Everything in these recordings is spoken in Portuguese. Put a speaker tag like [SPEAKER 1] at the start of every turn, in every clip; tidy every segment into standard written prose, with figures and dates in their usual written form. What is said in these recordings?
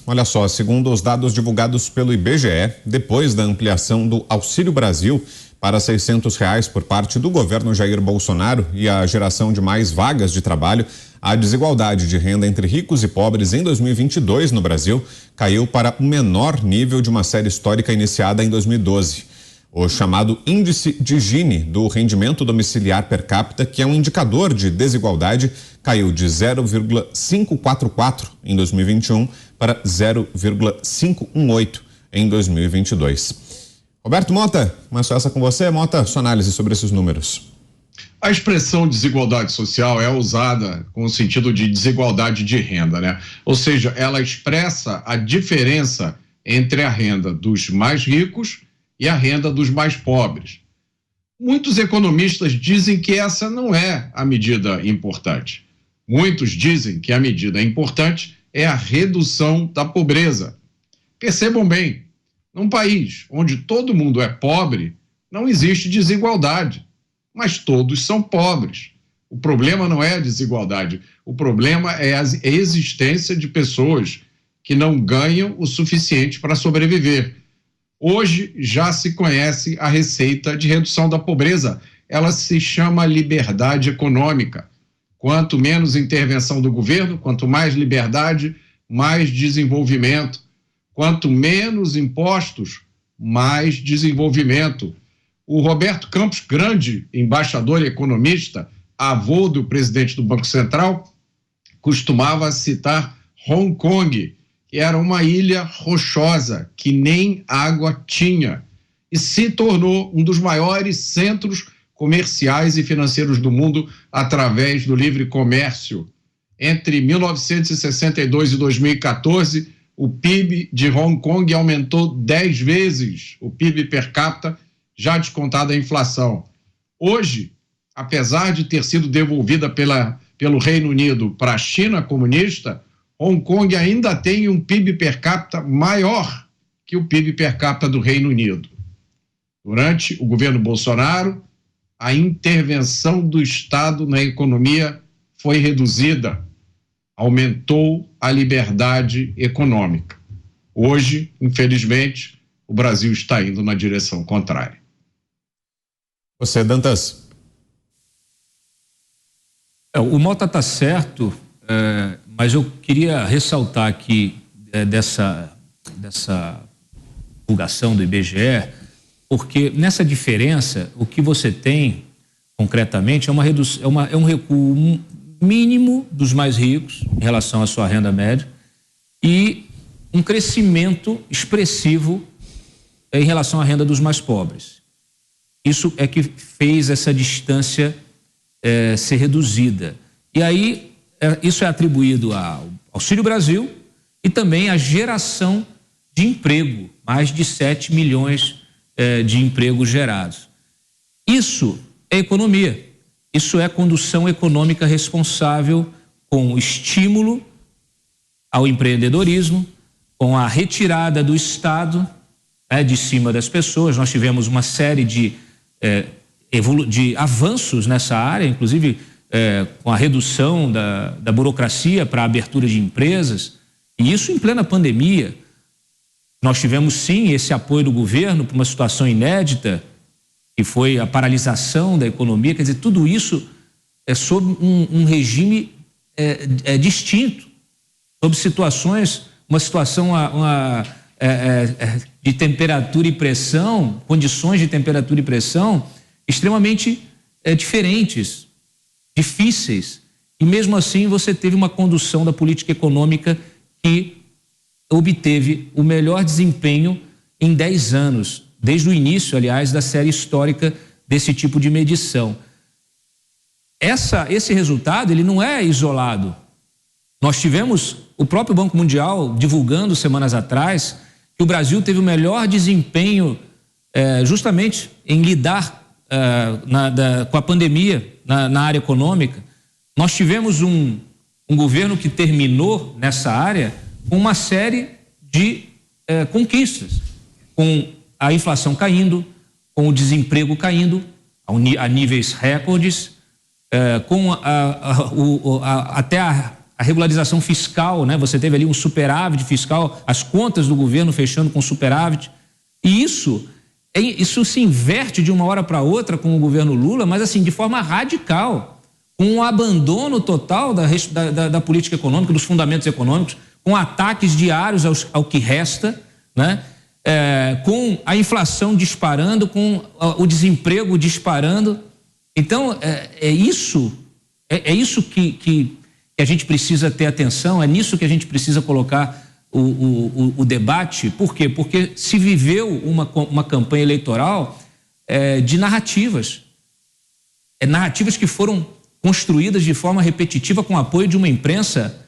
[SPEAKER 1] Olha só, segundo os dados divulgados pelo IBGE, depois da ampliação do Auxílio Brasil para R$600 por parte do governo Jair Bolsonaro e a geração de mais vagas de trabalho, a desigualdade de renda entre ricos e pobres em 2022 no Brasil caiu para o menor nível de uma série histórica iniciada em 2012. O chamado Índice de Gini do rendimento domiciliar per capita, que é um indicador de desigualdade, caiu de 0,544 em 2021 para 0,518 em 2022. Roberto Mota, começo essa com você. Mota, sua análise sobre esses números.
[SPEAKER 2] A expressão desigualdade social é usada com o sentido de desigualdade de renda, né? Ou seja, ela expressa a diferença entre a renda dos mais ricos e a renda dos mais pobres. Muitos economistas dizem que essa não é a medida importante. Muitos dizem que a medida importante é a redução da pobreza. Percebam bem, num país onde todo mundo é pobre, não existe desigualdade, mas todos são pobres. O problema não é a desigualdade, o problema é a existência de pessoas que não ganham o suficiente para sobreviver. Hoje já se conhece a receita de redução da pobreza. Ela se chama liberdade econômica. Quanto menos intervenção do governo, quanto mais liberdade, mais desenvolvimento. Quanto menos impostos, mais desenvolvimento. O Roberto Campos, grande embaixador e economista, avô do presidente do Banco Central, costumava citar Hong Kong, que era uma ilha rochosa, que nem água tinha, e se tornou um dos maiores centros comerciais e financeiros do mundo através do livre comércio. Entre 1962 e 2014, o PIB de Hong Kong aumentou 10 vezes, o PIB per capita, já descontada a inflação. Hoje, apesar de ter sido devolvida pelo Reino Unido para a China comunista, Hong Kong ainda tem um PIB per capita maior que o PIB per capita do Reino Unido. Durante o governo Bolsonaro, a intervenção do Estado na economia foi reduzida, aumentou a liberdade econômica. Hoje, infelizmente, o Brasil está indo na direção contrária.
[SPEAKER 1] Você, Dantas.
[SPEAKER 3] O Mota está certo, mas eu queria ressaltar aqui dessa divulgação do IBGE, porque nessa diferença, o que você tem concretamente é um recuo mínimo dos mais ricos em relação à sua renda média e um crescimento expressivo em relação à renda dos mais pobres. Isso é que fez essa distância ser reduzida. E aí, isso é atribuído ao Auxílio Brasil e também à geração de emprego, mais de 7 milhões de empregos gerados. Isso é economia. Isso é condução econômica responsável, com estímulo ao empreendedorismo, com a retirada do Estado de cima das pessoas. Nós tivemos uma série de avanços nessa área, inclusive com a redução da burocracia para a abertura de empresas, e isso em plena pandemia. Nós tivemos sim esse apoio do governo para uma situação inédita, que foi a paralisação da economia. Quer dizer, tudo isso é sob um regime distinto, sob uma situação de temperatura e pressão, condições de temperatura e pressão extremamente diferentes, difíceis, e mesmo assim você teve uma condução da política econômica que obteve o melhor desempenho em 10 anos, desde o início, aliás, da série histórica desse tipo de medição. Esse resultado, ele não é isolado. Nós tivemos o próprio Banco Mundial divulgando semanas atrás que o Brasil teve o melhor desempenho justamente em lidar com a pandemia na área econômica. Nós tivemos um governo que terminou nessa área com uma série de conquistas, com a inflação caindo, com o desemprego caindo a níveis recordes, com até a regularização fiscal, né? Você teve ali um superávit fiscal, as contas do governo fechando com superávit. E isso se inverte de uma hora para outra com o governo Lula, mas assim, de forma radical, com um abandono total da política econômica, dos fundamentos econômicos, com ataques diários ao que resta, né? Com a inflação disparando, com o desemprego disparando. Então, é isso que a gente precisa ter atenção, é nisso que a gente precisa colocar o debate. Por quê? Porque se viveu uma campanha eleitoral de narrativas. Narrativas que foram construídas de forma repetitiva com o apoio de uma imprensa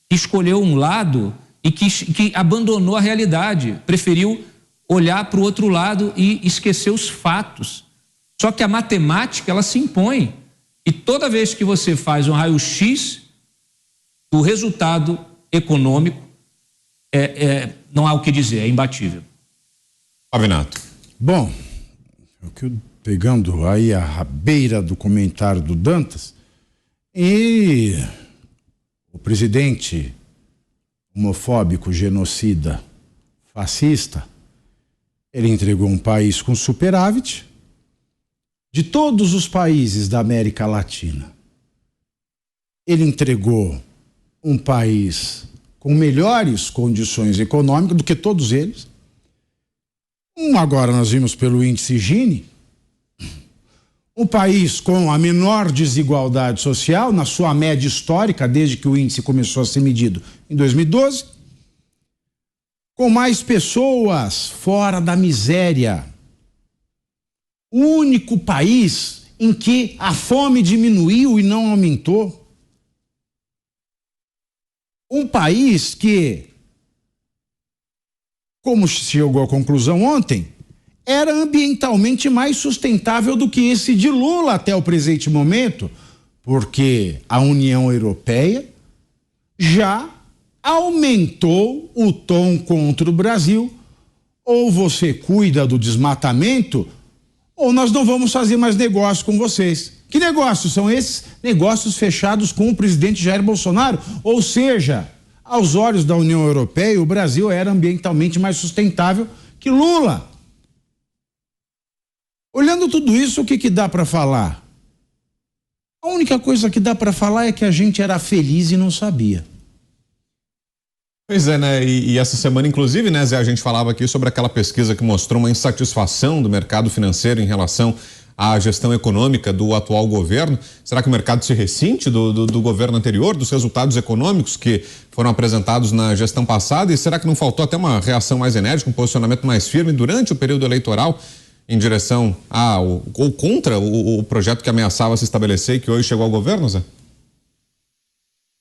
[SPEAKER 3] que escolheu um lado e que abandonou a realidade, preferiu olhar para o outro lado e esquecer os fatos. Só que a matemática, ela se impõe. E toda vez que você faz um raio-x, o resultado econômico não há o que dizer, é imbatível.
[SPEAKER 1] Pavinato.
[SPEAKER 4] Bom, pegando aí a rabeira do comentário do Dantas, e o presidente homofóbico, genocida, fascista, ele entregou um país com superávit. De todos os países da América Latina, ele entregou um país com melhores condições econômicas do que todos eles. Agora nós vimos pelo índice Gini, um país com a menor desigualdade social na sua média histórica, desde que o índice começou a ser medido em 2012, com mais pessoas fora da miséria. O único país em que a fome diminuiu e não aumentou. Um país que, como chegou à conclusão ontem, era ambientalmente mais sustentável do que esse de Lula até o presente momento, porque a União Europeia já aumentou o tom contra o Brasil. Ou você cuida do desmatamento, ou nós não vamos fazer mais negócio com vocês. Que negócios são esses? Negócios fechados com o presidente Jair Bolsonaro. Ou seja, aos olhos da União Europeia, o Brasil era ambientalmente mais sustentável que Lula. Olhando tudo isso, o que dá para falar? A única coisa que dá para falar é que a gente era feliz e não sabia.
[SPEAKER 1] Pois é, né? E essa semana, inclusive, né, Zé, a gente falava aqui sobre aquela pesquisa que mostrou uma insatisfação do mercado financeiro em relação à gestão econômica do atual governo. Será que o mercado se ressente do governo anterior, dos resultados econômicos que foram apresentados na gestão passada? E será que não faltou até uma reação mais enérgica, um posicionamento mais firme durante o período eleitoral em direção ou contra o projeto que ameaçava se estabelecer e que hoje chegou ao governo, Zé?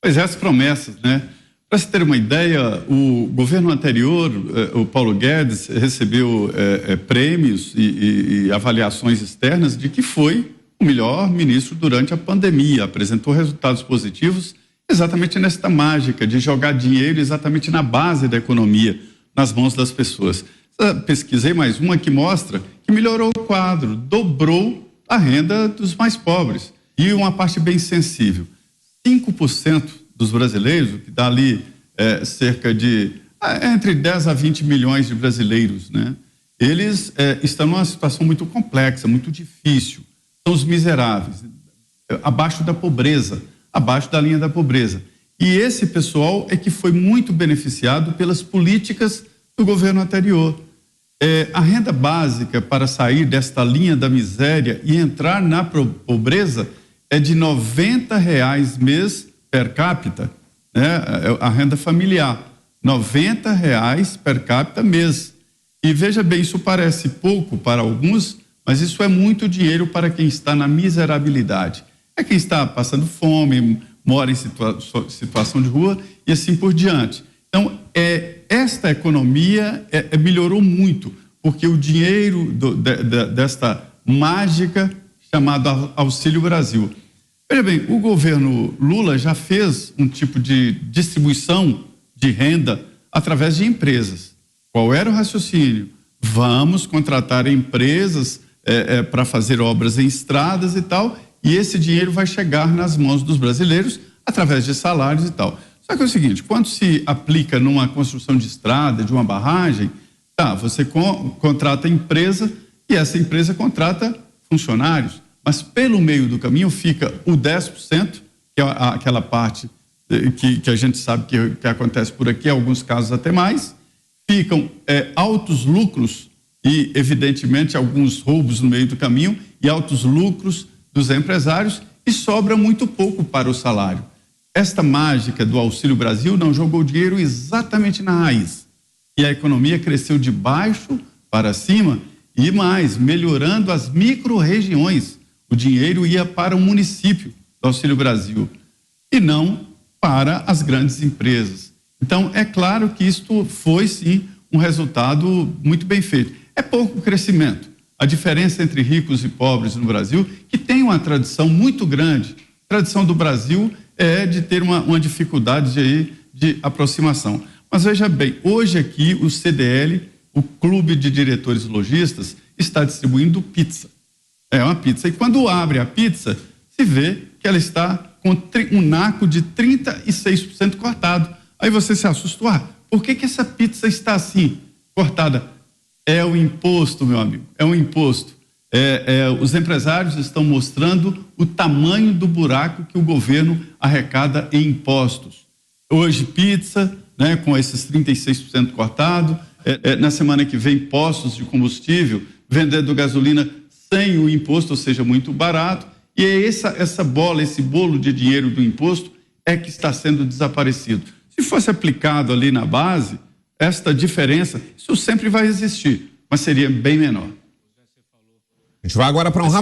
[SPEAKER 5] Pois é, as promessas, né? Para você ter uma ideia, o governo anterior, o Paulo Guedes, recebeu prêmios e avaliações externas de que foi o melhor ministro durante a pandemia, apresentou resultados positivos exatamente nesta mágica de jogar dinheiro exatamente na base da economia, nas mãos das pessoas. Pesquisei mais uma que mostra que melhorou o quadro, dobrou a renda dos mais pobres. E uma parte bem sensível, 5% dos brasileiros, o que dá ali cerca de entre 10 a 20 milhões de brasileiros, né? Eles estão numa situação muito complexa, muito difícil. São os miseráveis, abaixo da pobreza, abaixo da linha da pobreza. E esse pessoal é que foi muito beneficiado pelas políticas do governo anterior. A renda básica para sair desta linha da miséria e entrar na pobreza é de R$90 mês per capita, né? A renda familiar, R$90 per capita mês. E veja bem, isso parece pouco para alguns, mas isso é muito dinheiro para quem está na miserabilidade. É quem está passando fome, mora em situação de rua e assim por diante. Então, esta economia melhorou muito, porque o dinheiro desta mágica chamada Auxílio Brasil. Veja bem, o governo Lula já fez um tipo de distribuição de renda através de empresas. Qual era o raciocínio? Vamos contratar empresas para fazer obras em estradas e tal, e esse dinheiro vai chegar nas mãos dos brasileiros através de salários e tal. Só que é o seguinte, quando se aplica numa construção de estrada, de uma barragem, você contrata a empresa e essa empresa contrata funcionários, mas pelo meio do caminho fica o 10%, que é aquela parte que a gente sabe que acontece por aqui, em alguns casos até mais, ficam altos lucros e, evidentemente, alguns roubos no meio do caminho e altos lucros dos empresários e sobra muito pouco para o salário. Esta mágica do Auxílio Brasil não jogou dinheiro exatamente na raiz. E a economia cresceu de baixo para cima e mais, melhorando as micro-regiões. O dinheiro ia para o município do Auxílio Brasil e não para as grandes empresas. Então, é claro que isto foi, sim, um resultado muito bem feito. É pouco crescimento. A diferença entre ricos e pobres no Brasil, que tem uma tradição muito grande. A tradição do Brasil é de ter uma dificuldade de aproximação. Mas veja bem, hoje aqui o CDL, o Clube de Diretores Lojistas, está distribuindo pizza. É uma pizza. E quando abre a pizza, se vê que ela está com um naco de 36% cortado. Aí você se assusta, por que essa pizza está assim, cortada? É o imposto, meu amigo, é um imposto. Os empresários estão mostrando o tamanho do buraco que o governo arrecada em impostos. Hoje, pizza, né, com esses 36% cortado, na semana que vem, postos de combustível, vendendo gasolina sem o imposto, ou seja, muito barato, e é essa bola, esse bolo de dinheiro do imposto é que está sendo desaparecido. Se fosse aplicado ali na base, esta diferença, isso sempre vai existir, mas seria bem menor.
[SPEAKER 1] A gente vai agora para um rápido